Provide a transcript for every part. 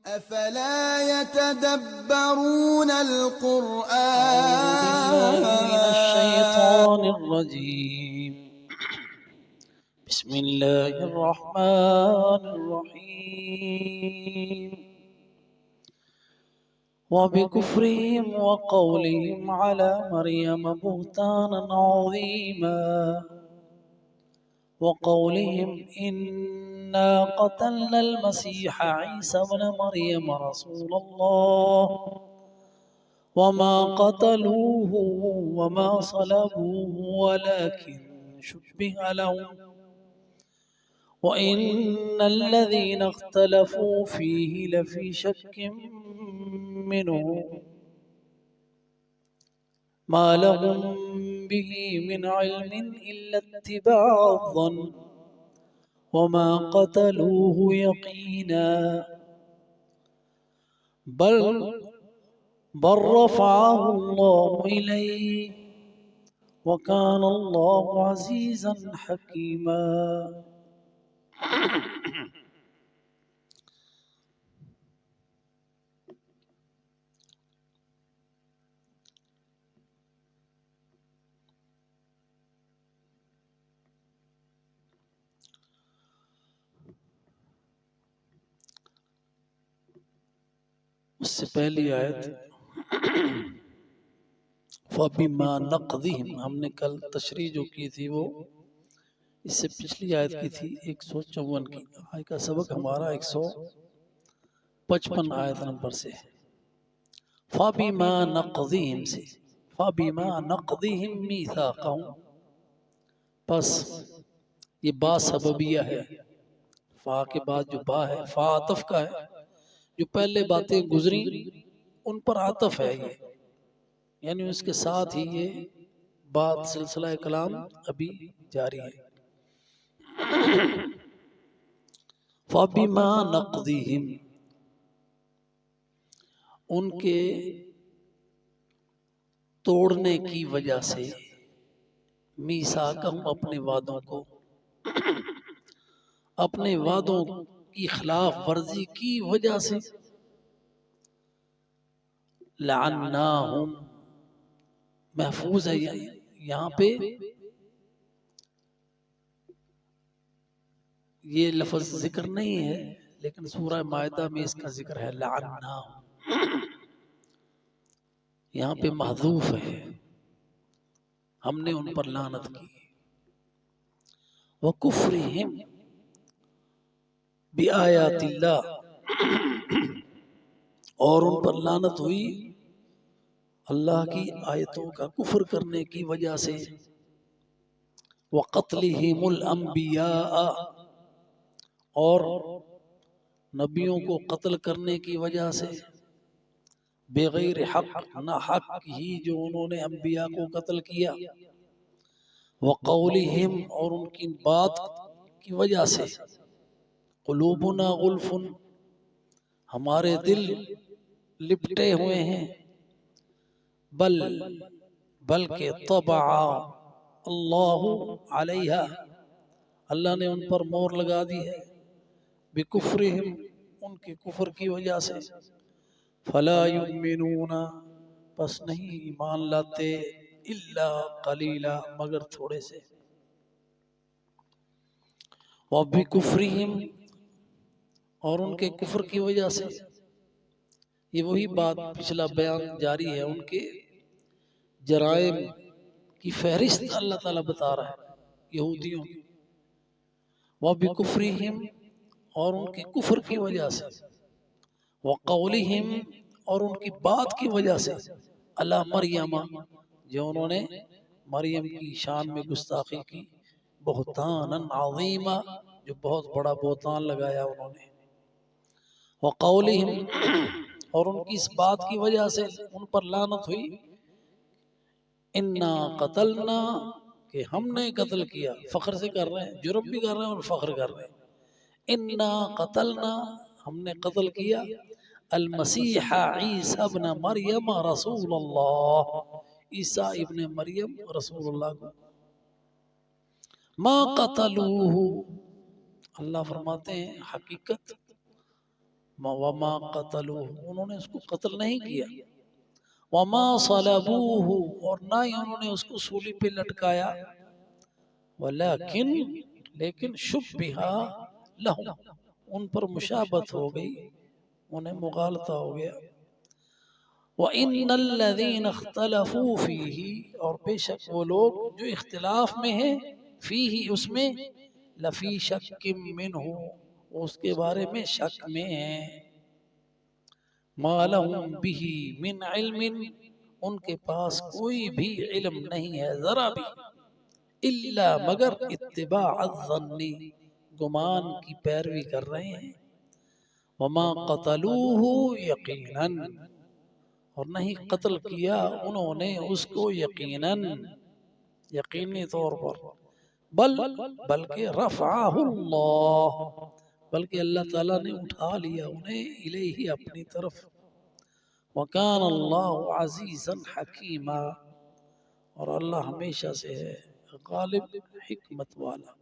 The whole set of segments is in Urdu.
أفلا يتدبرون أعوذ بالله من الشيطان القرآن الرجيم. بسم الله الرحمن الرحيم. وبكفرهم وقولهم على مريم بهتانا عظيما وقولهم إنا قتلنا المسيح عيسى ابن مريم رسول الله وما قتلوه وما صلبوه ولكن شبه لهم وإن الذين اختلفوا فيه لفي شك منه ما لهم به من علم إلا اتباع الظن وما قتلوه يقينا بل رفعه الله إليه وكان الله عزيزا حكيما. اس سے پہلی آیت فَبِمَا نَقْضِهِمْ ہم نے کل تشریح جو کی تھی وہ اس سے پچھلی آیت کی تھی 154 کی. آج کا سبق ہمارا 155 آیت نمبر سے ہے. فَبِمَا نَقْضِهِمْ سے فَبِمَا نَقْضِهِمْ مِيثَاقَهُمْ پس یہ با سببیہ ہے. فا کے بعد جو با ہے فا عطف کا ہے. جو پہلے باتیں گزری ان پر عطف ہے یہ، یعنی اس کے ساتھ ہی یہ بات سلسلہ کلام ابھی جاری ہے. فَبِمَا نَقْضِهِمْ ان کے توڑنے کی وجہ سے میثاقہم اپنے وعدوں کو اپنے وعدوں کی خلاف ورزی کی وجہ سے لعناہم محفوظ ہے یہاں پہ یہ لفظ ذکر نہیں ہے لیکن سورہ مائدہ میں اس کا ذکر ہے لعناہم. یہاں پہ محذوف ہے ہم نے ان پر لعنت کی. وَكُفْرِهِمْ بِآیاتِ اللہ اور ان پر لعنت ہوئی اللہ کی آیتوں کا کفر کرنے کی وجہ سے. وَقَتْلِهِمُ الْأَنْبِيَاءَ اور نبیوں کو قتل کرنے کی وجہ سے بغیر حق نہ حق ہی جو انہوں نے انبیاء کو قتل کیا. وَقَوْلِهِمْ اور ان کی بات کی وجہ سے قلوبنا غلف ہمارے دل لپٹے ہوئے ہیں. بلکہ طبع اللہ علیہا اللہ نے ان پر مور لگا دی ہے. بکفرہم ان کے کفر کی وجہ سے. فلا یؤمنون پس نہیں ایمان لاتے الا قلیلا مگر تھوڑے سے. وبکفرہم اور ان کے کفر کی وجہ سے یہ وہی بات پچھلا بیان جاری ہے. ان کے جرائم کی فہرست اللہ تعالیٰ بتا رہا ہے یہودیوں کی. وَبِكُفْرِهِمْ اور ان کے کفر کی وجہ سے. وَقَوْلِهِمْ اور ان کی بات کی وجہ سے علی مریم جو انہوں نے مریم کی شان میں گستاخی کی. بہتانا عظیما جو بہت بڑا بہتان لگایا انہوں نے. وَقَوْلِهِمْ اور ان کی اس بات کی وجہ سے ان پر لعنت ہوئی. اِنَّا قَتَلْنَا کہ ہم نے قتل کیا. فخر سے کر رہے ہیں جرم بھی کر رہے ہیں اور فخر کر رہے ہیں. اِنَّا قَتَلْنَا ہم نے قتل کیا المسیح عیسی ابن مریم رسول اللہ عیسیٰ ابن مریم رسول اللہ کو. ما قتلوہ اللہ فرماتے ہیں حقیقت وما قتلوه، انہوں نے اس کو قتل نہیں کیا، وما صلبوه، اور نہ ہی انہوں نے اس کو سولی پہ لٹکایا، ولیکن لیکن شبہ لہم، ان پر مشابہت ہو گئی، انہیں مغالطہ ہو گیا، وَإِنَّ الَّذِينَ اخْتَلَفُوا فِيهِ، اور بے شک وہ لوگ جو اختلاف میں ہیں، فیہ اس میں، لفی شک منہ، اس کے بارے میں شک میں ہیں، ما لہم بہ من علم، ان کے پاس کوئی بھی علم نہیں ہے ذرا بھی، الا مگر اتباع الظن، گمان کی پیروی کر رہے ہیں، وما قتلوہ یقینا، اور نہیں قتل کیا انہوں نے اس کو یقیناً، یقینی طور پر، بلکہ رفعہ اللہ، بلکہ اللہ تعالیٰ نے اٹھا لیا انہیں الیہ اپنی طرف، وکان اللہ عزیزا حکیما، اور اللہ ہمیشہ سے ہے غالب حکمت والا۔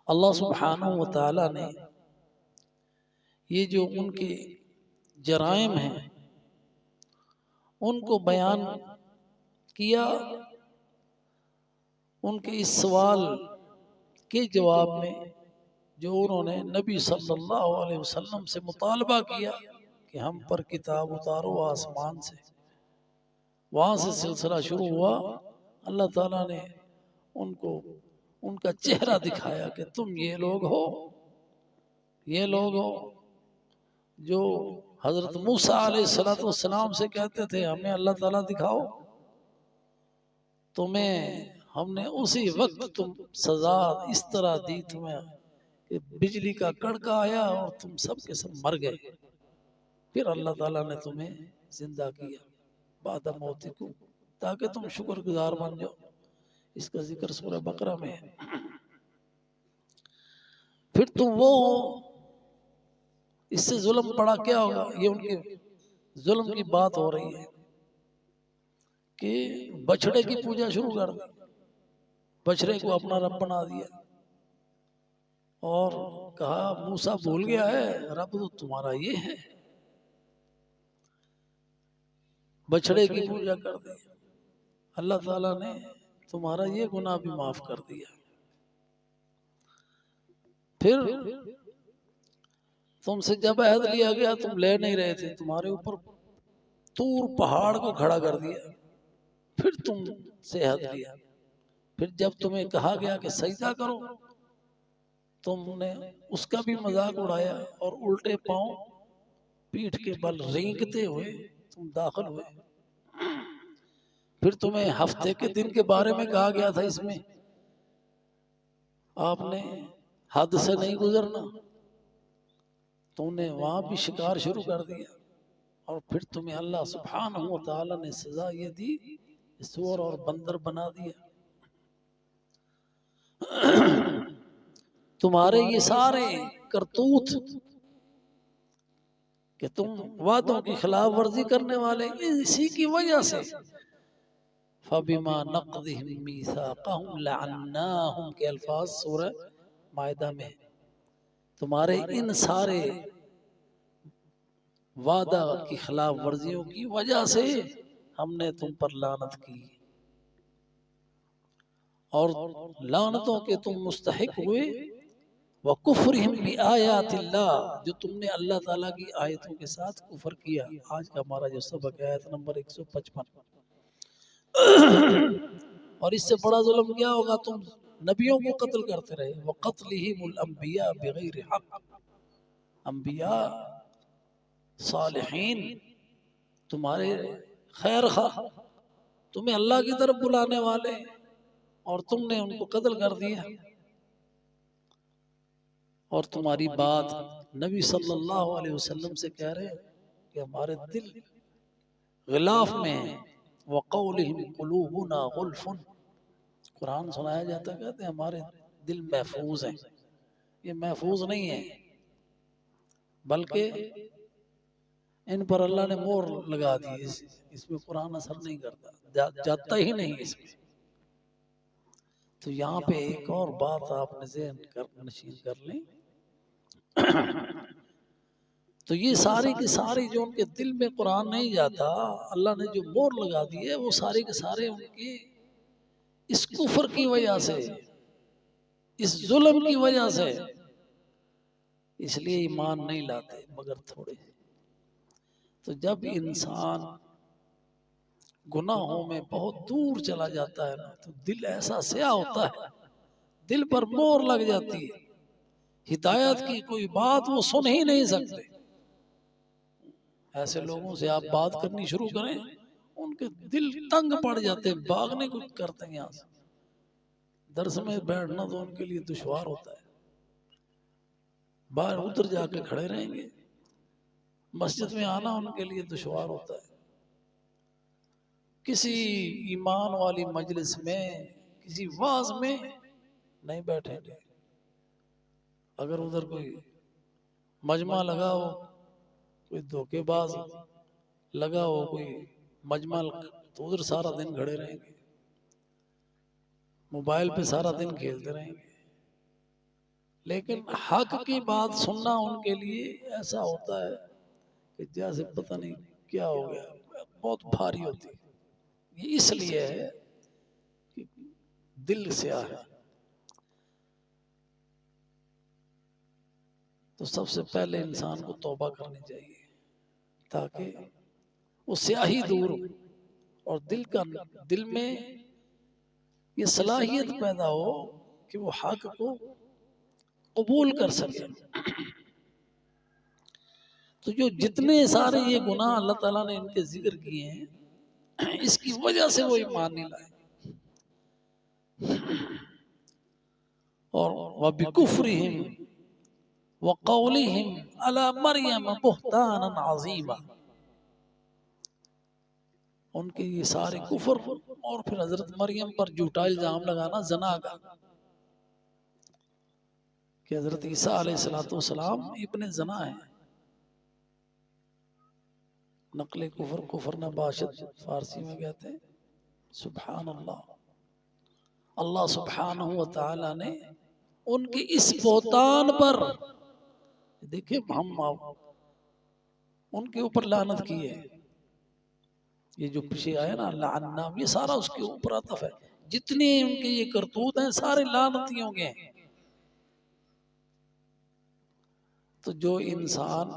اللہ سبحانہ وتعالی نے یہ جو ان کے جرائم ہیں ان کو بیان کیا، ان کے اس سوال کے جواب میں جو انہوں نے نبی صلی اللہ علیہ وسلم سے مطالبہ کیا کہ ہم پر کتاب اتارو آسمان سے، وہاں سے سلسلہ شروع ہوا، اللہ تعالیٰ نے ان کو ان کا چہرہ دکھایا کہ تم یہ لوگ ہو، یہ لوگ ہو جو حضرت موسیٰ علیہ السلام سے کہتے تھے ہمیں اللہ تعالیٰ دکھاؤ، تمہیں ہم نے اسی وقت تم سزا اس طرح دی تمہیں کہ بجلی کا کڑکا آیا اور تم سب کے سب مر گئے، پھر اللہ تعالیٰ نے تمہیں زندہ کیا بعد موتکم، تاکہ تم شکر گزار بن جاؤ۔ اس کا ذکر سورہ بقرہ میں ہے۔ پھر تم وہ اس سے ظلم پڑا کیا ہوگا، یہ ان کے ظلم کی بات ہو رہی ہے کہ بچڑے کی پوجا شروع کر دی، بچڑے کو اپنا رب بنا دیا اور کہا موسیٰ بھول گیا ہے رب تو تمہارا یہ ہے، بچڑے کی پوجا کر دی، اللہ تعالیٰ نے تمہارا یہ گناہ بھی معاف کر دیا۔ پھر تم سے جب عہد لیا گیا تم لے نہیں رہے تھے، تمہارے اوپر طور پہاڑ کو کھڑا کر دیا، پھر تم سے عہد لیا، پھر جب تمہیں کہا گیا کہ سجدہ کرو تم نے اس کا بھی مذاق اڑایا اور الٹے پاؤں پیٹھ کے بل رینگتے ہوئے تم داخل ہوئے۔ پھر تمہیں ہفتے کے دن کے بارے میں کہا گیا تھا، اس میں آپ نے حد سے نہیں گزرنا، تم نے وہاں بھی شکار شروع کر دیا، اور پھر تمہیں اللہ سبحانہ وتعالی نے سزا یہ دی، سور اور بندر بنا دیا۔ تمہارے یہ سارے کرتوت کہ تم وعدوں کی خلاف ورزی کرنے والے، اسی کی وجہ سے فَبِمَا نَقْضِهِمْ مِيثَاقَهُمْ لَعَنَّاهُمْ کے الفاظ سورہ مائدہ میں، تمہارے ان سارے وعدہ کی خلاف ورزیوں کی وجہ سے ہم نے تم پر لعنت کی، اور لعنتوں کے تم مستحق ہوئے، وَكُفْرِهِمْ بِآيَاتِ اللَّهِ، جو تم نے اللہ تعالیٰ کی آیتوں کے ساتھ کفر کیا۔ آج کا ہمارا جو سبق ہے آیت نمبر 155، اور اس سے بڑا ظلم کیا ہوگا، تم نبیوں کو قتل کرتے رہے، وَقَتْلِهِمُ الْأَنْبِيَاءَ بِغَيْرِ حَقٍّ، انبیاء صالحین تمہارے خیر خواہ تمہیں اللہ کی طرف بلانے والے، اور تم نے ان کو قتل کر دیا، اور تمہاری بات نبی صلی اللہ علیہ وسلم سے کہہ رہے کہ ہمارے دل غلاف میں ہیں، وَقَوْلِهِمْ قُلُوبُنَا غُلْفٌ، قرآن سنایا جاتا ہے کہتے ہیں ہمارے دل محفوظ ہیں، یہ محفوظ نہیں ہے، بلکہ ان پر اللہ نے مور لگا دی، اس میں قرآن اثر نہیں کرتا، جاتا ہی نہیں اس میں۔ تو یہاں پہ ایک اور بات آپ نے ذہن نشین کر لیں تو یہ ساری کی ساری جو ان کے دل میں قرآن نہیں جاتا، اللہ نے جو مور لگا دی ہے، وہ سارے کے سارے ان کی اس کفر کی وجہ سے، اس ظلم کی وجہ سے، اس لیے ایمان نہیں لاتے مگر تھوڑے۔ تو جب انسان گناہوں میں بہت دور چلا جاتا ہے نا، تو دل ایسا سیاہ ہوتا ہے، دل پر مور لگ جاتی ہے، ہدایت کی کوئی بات وہ سن ہی نہیں سکتے۔ ایسے لوگوں سے آپ بات کرنی شروع کریں، ان کے دل تنگ پڑ جاتے ہیں، بھاگنے کو کرتے ہیں یہاں سے۔ درس میں بیٹھنا تو ان کے لیے دشوار ہوتا ہے، باہر ادھر جا کے کھڑے رہیں گے۔ مسجد میں آنا ان کے لیے دشوار ہوتا ہے۔ کسی ایمان والی مجلس میں، کسی واعظ میں نہیں بیٹھیں گے۔ اگر ادھر کوئی مجمع لگا ہو، کوئی دھوکے باز لگا ہو، کوئی مجمع، تو ادھر سارا دن کھڑے رہیں گے، موبائل پہ سارا دن کھیلتے رہیں گے۔ لیکن حق کی بات سننا ان کے لیے ایسا ہوتا ہے کہ جیسے پتہ نہیں کیا ہو گیا، بہت بھاری ہوتی ہے۔ یہ اس لیے ہے کہ دل سیاہ ہے۔ تو سب سے پہلے انسان کو توبہ کرنی چاہیے تاکہ وہ سیاہی دور ہو اور دل میں یہ صلاحیت پیدا ہو کہ وہ حق کو قبول کر سکے۔ تو جو جتنے سارے یہ گناہ اللہ تعالیٰ نے ان کے ذکر کیے ہیں، اس کی وجہ سے وہ ایمان نہیں لائے۔ اور وَبِكُفْرِهِمْ وَقَوْلِهِمْ عَلَى مَرْيَمَ بُهْتَانًا عَظِيمًا، ان کے یہ سارے کفر اور پھر حضرت مریم پر جھوٹا الزام لگانا زنا کا، کہ حضرت عیسیٰ علیہ السلام ابن زنا ہے۔ نقل کفر نباشت فارسی میں کہتے ہیں۔ سبحان اللہ، اللہ سبحانہ وتعالی نے ان کے اس بہتان پر، دیکھیں ہم ان کے اوپر لعنت کی ہے۔ یہ جو پیچھے آیا نا لعنہ، یہ سارا اس کے اوپر عطف ہے۔ جتنے ان کے یہ کرتوت ہیں سارے لعنتیوں کے ہیں۔ تو جو انسان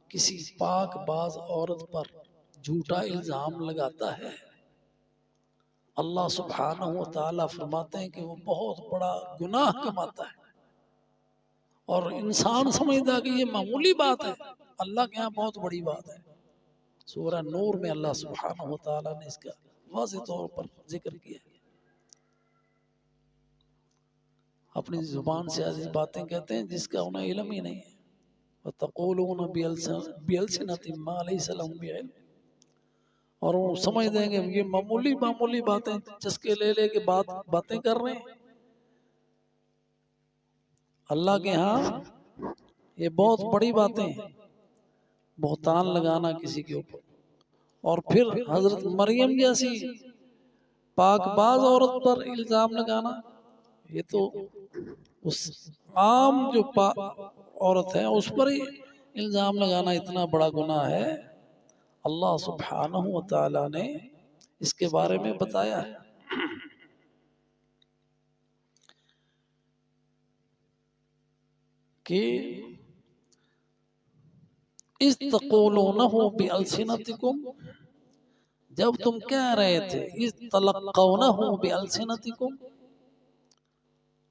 کسی پاک باز عورت پر جھوٹا الزام لگاتا ہے، اللہ سبحانہ وتعالی فرماتے ہیں کہ وہ بہت بڑا گناہ کماتا ہے۔ اور انسان سمجھتا کہ یہ معمولی بات ہے، اللہ کے ہاں بہت بڑی بات ہے۔ سورہ نور میں اللہ سبحانہ وتعالی نے اس کا واضح طور پر ذکر کیا ہے۔ اپنی زبان سے ایسی باتیں کہتے ہیں جس کا انہیں علم ہی نہیں ہے۔ وَتَقُولُونَ بِأَلْسِنَتِهِم مَّا لَيْسَ لَهُم بِعِلْمٍ، اور وہ سمجھ دیں گے یہ معمولی باتیں، چسکے لے کے باتیں کر رہے ہیں۔ اللہ کے ہاں یہ بہت بڑی باتیں ہیں، بہتان لگانا کسی کے اوپر۔ اور پھر حضرت مریم جیسی پاک باز عورت پر الزام لگانا، یہ تو اس عام جو عورت ہے اس پر ہی الزام لگانا اتنا بڑا گناہ ہے۔ اللہ سبحانہ وتعالی نے اس کے بارے میں بتایا ہے کہ اِذْ تَقُولُونَهُ بِأَلْسِنَتِكُمْ، جب تم کہہ رہے تھے، اِذْ تَلَقَّوْنَهُ بِأَلْسِنَتِكُمْ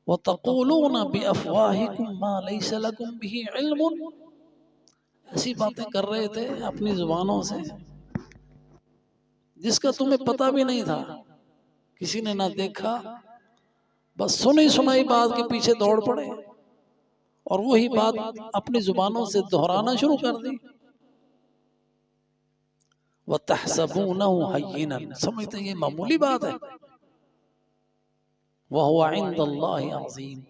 وَتَقُولُونَ بِأَفْوَاهِكُمْ مَا لَيْسَ لَكُمْ بِهِ عِلْمٌ، ایسی باتیں کر رہے تھے اپنی زبانوں سے جس کا تمہیں پتہ بھی نہیں تھا، کسی نے نہ دیکھا، بس سنی سنائی بات کے پیچھے دوڑ پڑے اور وہی بات اپنی زبانوں سے دہرانا شروع کر دی۔ وَتَحْسَبُونَهُ هَيِّنًا، سمجھتے ہیں یہ معمولی بات ہے، وَهُوَ عِندَ اللَّهِ عَظِيمٌ،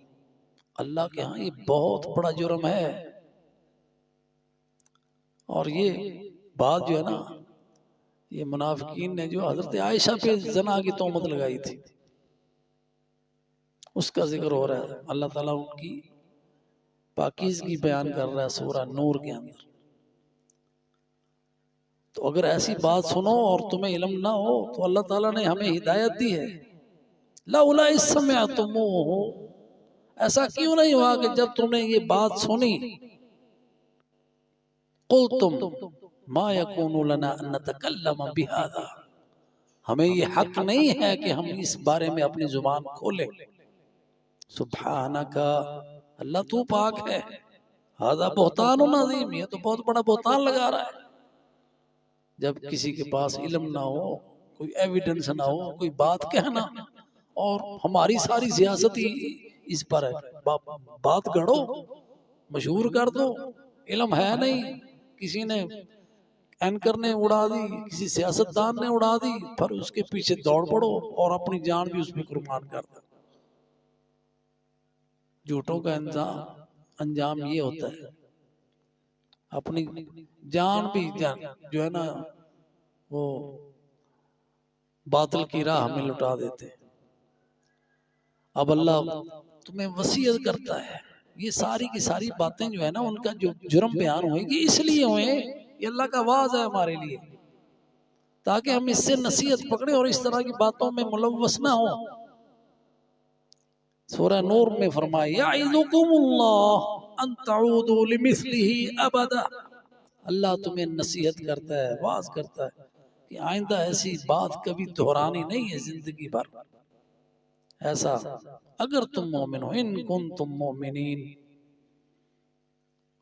اللہ کے ہاں یہ بہت بڑا جرم ہے۔ اور یہ بات جو ہے نا، یہ منافقین نے جو حضرت عائشہ پہ زنا کی تہمت لگائی تھی، اس کا ذکر ہو رہا ہے۔ اللہ تعالیٰ ان کی پاکیزگی بیان کر رہا ہے سورہ نور کے اندر. تو اگر ایسی بات سنو اور تمہیں علم نہ ہو تو اللہ تعالیٰ نے ہمیں ہدایت دی ہے. لولا اذ سمعتموہ، ایسا کیوں نہیں ہوا کہ جب تم نے یہ بات سنی، قلتم ما یکون لنا ان نتکلم بہذا، ہمیں یہ حق نہیں ہے کہ ہم اس بارے میں اپنی زبان کھولیں. سبحانک، اللہ تو پاک ہے. ھذا بہتان عظیم، یہ تو بہت بڑا بہتان لگا رہا ہے. جب کسی کے پاس علم نہ ہو، کوئی ایویڈنس نہ ہو، کوئی بات کہنا، اور ہماری ساری سیاست ہی اس پر ہے. بات گڑھو، مشہور کر دو، علم ہے نہیں، کسی نے اینکر نے اڑا دی، کسی سیاستدان نے اڑا دی، پھر اس کے پیچھے دوڑ پڑو اور اپنی جان بھی اس پہ قربان کر دو. جھوٹوں کا انجام یہ ہوتا ہے، اپنی جان بھی جو ہے نا وہ باطل کی راہ میں لٹا دیتے. اب اللہ تمہیں وصیت کرتا ہے، یہ ساری کی ساری باتیں جو ہے نا ان کا جو جرم بیان ہوئے گی اس لیے ہوئے، یہ اللہ کا واعظ ہے ہمارے لیے، تاکہ ہم اس سے نصیحت پکڑیں اور اس طرح کی باتوں میں ملوث نہ ہوں. سورہ نور میں فرمایا یعظکم اللہ ان تعودوا لمثلہ ابدا، اللہ تمہیں نصیحت کرتا ہے، واعظ کرتا ہے کہ آئندہ ایسی بات کبھی دہرانی نہیں ہے زندگی بھر. ایسا اگر تم مومن ہو، ان کنتم مومنین.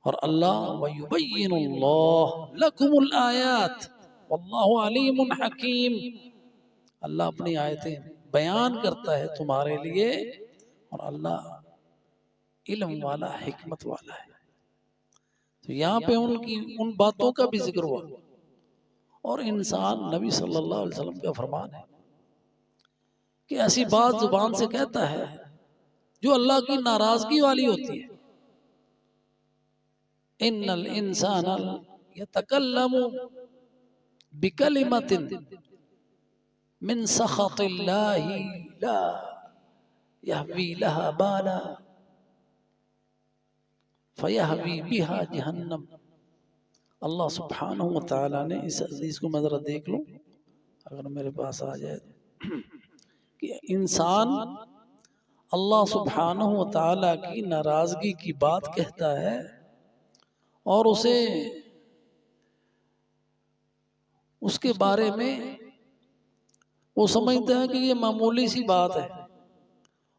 اور اللہ وَيُبَيِّنُ اللَّهُ لَكُمُ الْآيَاتِ وَاللَّهُ عَلِيمٌ حَكِيمٌ، اللہ اپنی آیتیں بیان کرتا ہے تمہارے لیے اور اللہ علم والا، حکمت والا ہے. تو یہاں پہ ان باتوں کا بھی ذکر ہوا. اور انسان، نبی صلی اللہ علیہ وسلم کا فرمان ہے کہ ایسی بات زبان سے کہتا ہے جو اللہ کی ناراضگی والی ہوتی ہے. ان الانسان یتکلم بکلمۃ من سخط اللہ لا یہوی لہا بالا فیہوی بہا جہنم. اللہ سبحانہ وتعالی نے اس حدیث کو میں ذرا دیکھ لوں اگر میرے پاس آ جائے کہ انسان اللہ سبحانہ وتعالی کی ناراضگی کی بات کہتا ہے اور اسے اس کے بارے میں وہ سمجھتا ہے کہ یہ معمولی سی بات ہے،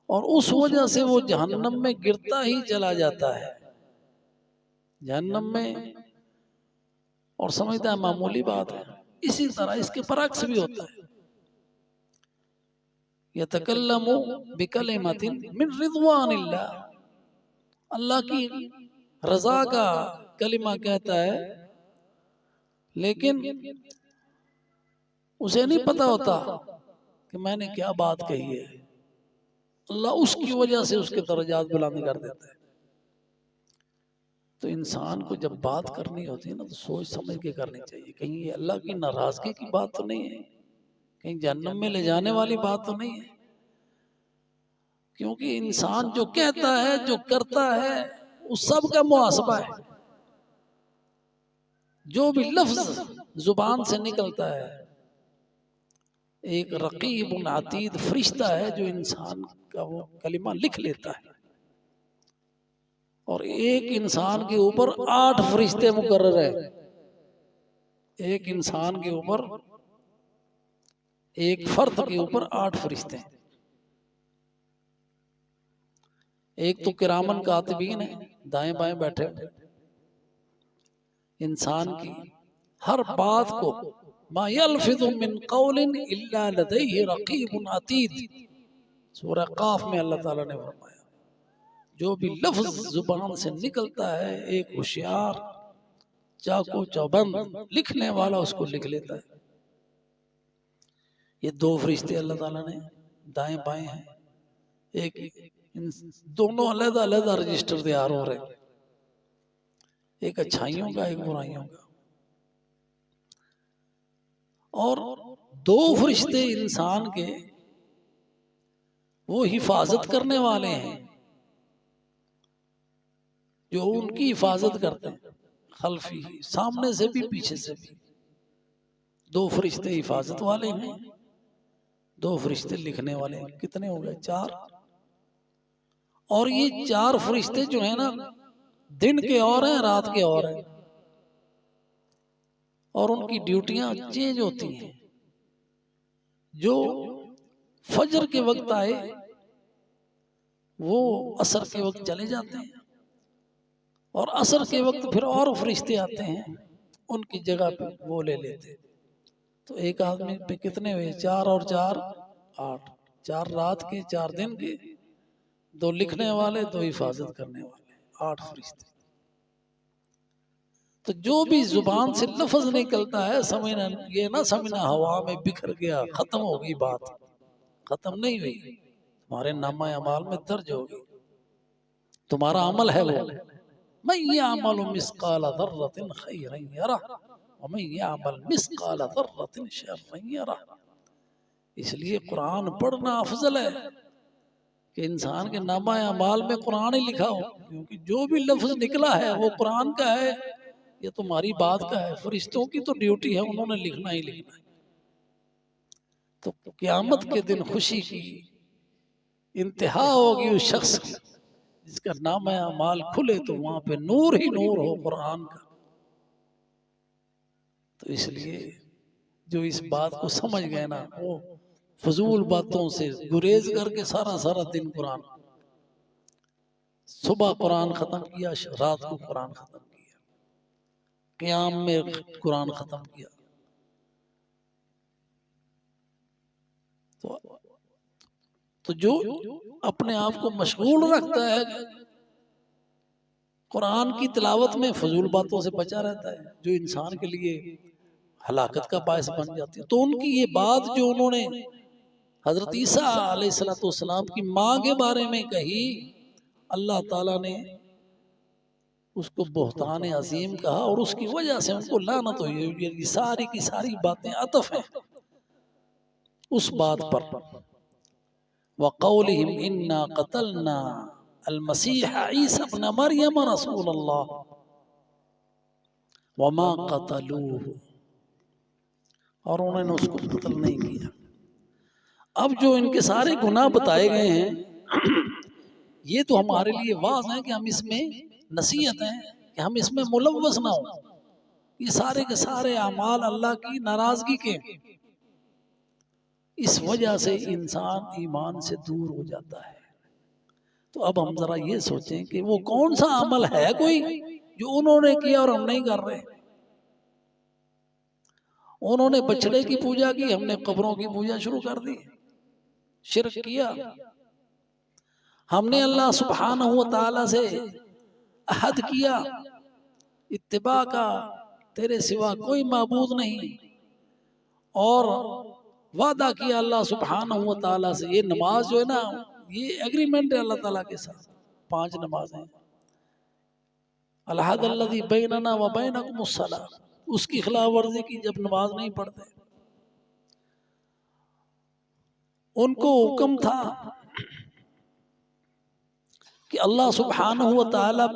اور اس وجہ سے وہ جہنم میں گرتا ہی چلا جاتا ہے، جہنم میں، اور سمجھتا ہے معمولی بات ہے. اسی طرح اس کے برعکس بھی ہوتا ہے. یتکلم بکلمۃ من رضوان اللہ، اللہ کی رضا کا کلمہ کہتا ہے لیکن اسے نہیں پتا ہوتا کہ میں نے کیا بات کہی ہے. اللہ اس کی وجہ سے اس کے درجات بلند کر دیتا ہے. تو انسان کو جب بات کرنی ہوتی ہے نا تو سوچ سمجھ کے کرنی چاہیے، کہیں یہ اللہ کی ناراضگی کی بات تو نہیں ہے، کہیں جہنم میں لے جانے والی بات تو نہیں ہے. کیونکہ انسان جو کہتا ہے، جو کرتا ہے، اس سب کا محاسبہ ہے. جو بھی لفظ زبان سے نکلتا ہے، ایک رقیب عتید فرشتہ ہے جو انسان کا وہ کلمہ لکھ لیتا ہے، اور ایک انسان کے اوپر 8 فرشتے مقرر ہیں. ایک انسان کے اوپر، ایک فرد کے اوپر 8 فرشتے ہیں. ایک تو کرامن کاتبین ہیں، دائیں بائیں بیٹھے ہوئے، انسان کی ہر بات کو ما یلفظ من قول الا لدیہ رقیب عتید، سورہ قاف میں اللہ تعالیٰ نے فرمایا جو بھی لفظ زبان سے نکلتا ہے ایک ہوشیار چاقو چوبند لکھنے والا اس کو لکھ لیتا ہے. یہ 2 فرشتے اللہ تعالیٰ نے دائیں بائیں ہیں، ایک دونوں علیحدہ علیحدہ رجسٹر تیار ہو رہے، ایک اچھائیوں کا ایک برائیوں کا. اور 2 فرشتے انسان کے وہ حفاظت کرنے والے ہیں جو ان کی حفاظت کرتے ہیں، خلفی، سامنے سے بھی پیچھے سے بھی۔ 2 فرشتے حفاظت والے ہیں، 2 فرشتے لکھنے والے ہیں۔ کتنے ہو گئے؟ 4۔ اور یہ 4 فرشتے جو ہیں نا، دن کے اور ہیں، رات کے اور ہیں، اور ان کی ڈیوٹیاں چینج ہوتی ہیں۔ جو فجر کے وقت آئے وہ عصر کے وقت چلے جاتے ہیں، اور عصر کے وقت پھر اور فرشتے آتے ہیں، ان کی جگہ پہ وہ لے لیتے ہیں۔ تو ایک آدمی پہ کتنے ہوئے؟ 4 اور 4 8۔ 4 رات کے، 4 دن کے، 2 لکھنے والے، 2 حفاظت کرنے والے، 8 فرشتے۔ تو جو بھی زبان سے لفظ نکلتا ہے، سمجھنا یہ نہ سمجھنا ہوا میں بکھر گیا، ختم ہو گئی بات، ختم نہیں ہوئی، تمہارے نامہ اعمال میں درج ہوگی، تمہارا عمل ہے وہ۔ من یعمل مثقال ذرۃ خیرا یرہ ومن یعمل مثقال ذرۃ شرا یرہ۔ اس لیے قرآن پڑھنا افضل ہے کہ انسان کے نامہ اعمال میں قرآن ہی لکھا ہو، کیونکہ جو بھی لفظ نکلا ہے وہ قرآن کا ہے، یہ تمہاری بات کا ہے۔ فرشتوں کی تو ڈیوٹی ہے، انہوں نے لکھنا ہی لکھنا ہے۔ تو قیامت کے دن خوشی کی انتہا ہوگی اس شخص کی جس کا نامہ اعمال کھلے تو وہاں پہ نور ہی نور ہو قرآن کا۔ تو اس لیے جو اس بات کو سمجھ گئے نا، وہ فضول باتوں سے گریز کر کے سارا دن قرآن، صبح قرآن ختم کیا، رات کو قرآن ختم کیا، قیام میں قرآن ختم کیا۔ تو جو اپنے آپ کو مشغول رکھتا ہے قرآن کی تلاوت میں، فضول باتوں سے بچا رہتا ہے جو انسان کے لیے ہلاکت کا باعث بن جاتی ہے۔ تو ان کی یہ بات جو انہوں نے حضرت عیسیٰ علیہ السلام کی ماں کے بارے میں کہی، اللہ تعالیٰ نے اس کو بہتان عظیم کہا، اور اس کی وجہ سے ان کو لعنت ہوئی۔ یہ ساری کی ساری باتیں عطف ہیں اس بات پر۔ وَقَوْلِهِمْ إِنَّا قَتَلْنَا الْمَسِيحَ عِيسَى ابْنَ مَرْيَمَ رَسُولَ اللَّهِ وَمَا قَتَلُوهُ، اور انہوں نے اس کو قتل نہیں کیا۔ اب جو ان کے سارے گناہ بتائے گئے ہیں، یہ تو ہمارے لیے واضح ہے کہ ہم اس میں نصیحت ہیں کہ ہم اس میں ملوث نہ ہوں۔ یہ سارے کے سارے اعمال اللہ کی ناراضگی کے، اس وجہ سے انسان ایمان سے دور ہو جاتا ہے۔ تو اب ہم ذرا یہ سوچیں کہ وہ کون سا عمل ہے کوئی جو انہوں نے کیا اور ہم نہیں کر رہے؟ انہوں نے بچڑے کی پوجا کی، ہم نے قبروں کی پوجا شروع کر دی، شرک کیا۔ ہم نے اللہ سبحانہ و تعالی سے عہد کیا اتباع کا، تیرے سوا کوئی معبود نہیں، اور وعدہ کیا اللہ سبحانہ و تعالی سے۔ یہ نماز جو ہے نا، یہ ایگریمنٹ ہے اللہ تعالیٰ کے ساتھ۔ 5 نمازیں، العہد الذی بیننا و بینکم الصلاۃ، اس کی خلاف ورزی کی جب نماز نہیں پڑھتے۔ ان کو حکم تھا کہ اللہ سبحانہ و تعالی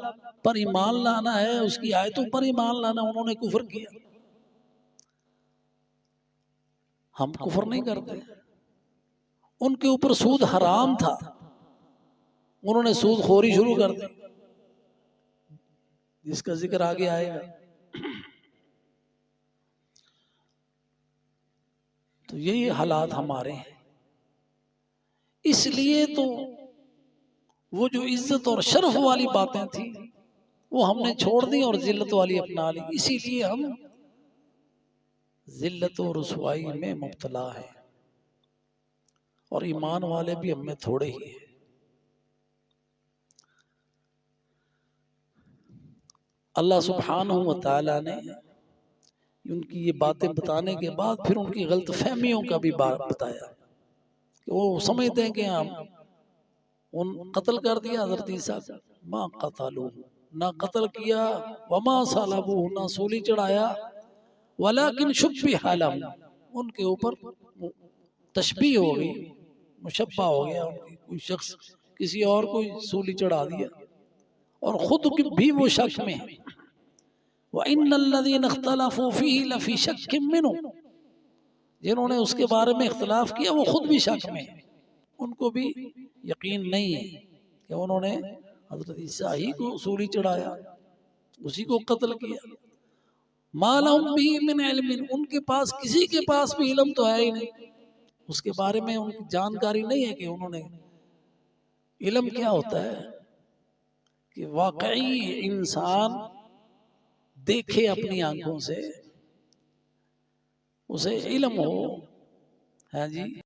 پر ایمان لانا ہے، اس کی آیتوں پر ایمان لانا، انہوں نے کفر کیا۔ ہم کفر نہیں کرتے۔ ان کے اوپر سود حرام تھا، انہوں نے سود خوری شروع کر دی، جس کا ذکر آگے آئے گا۔ تو یہی حالات ہمارے ہیں۔ اس لیے تو وہ جو عزت اور شرف والی باتیں تھیں وہ ہم نے چھوڑ دی اور ذلت والی اپنا لی۔ اسی لیے ہم ذلت و رسوائی میں مبتلا ہیں، اور ایمان والے بھی ہم میں تھوڑے ہی ہیں۔ اللہ سبحانہ و تعالی نے ان کی یہ باتیں بتانے کے بعد پھر ان کی غلط فہمیوں کا بھی بتایا کہ وہ سمجھتے ہیں کہ ہم ان قتل کر دیا حضرت عیسیٰ کا، ما قتلوہ، نہ قتل کیا، وما صلبوہ، نہ سولی چڑھایا، ولیکن شبہ لہم، ان کے اوپر تشبیہ ہو گئی، مشبہ ہو گیا، کوئی شخص کسی اور کو سولی چڑھا دیا، اور خود بھی وہ شک میں ہے. وَإِنَّ الَّذِينَ اخْتَلَفُوا فِيهِ لَفِي شَكٍّ مِّنْهُ، جنہوں نے اس کے بارے میں اختلاف کیا وہ خود بھی شک میں ہیں، ان کو بھی یقین نہیں ہے کہ انہوں نے حضرت عیسیٰ ہی کو سولی چڑھایا، اسی کو قتل کیا. مَا لَهُم بِهِ مِنْ عِلْمٍ، ان کے پاس کسی کے پاس بھی علم تو ہے ہی نہیں، اس کے بارے میں ان کی جانکاری نہیں ہے کہ انہوں نے. علم کیا ہوتا ہے کہ واقعی انسان دیکھے اپنی آنکھوں سے، اسے علم ہو. ہاں جی.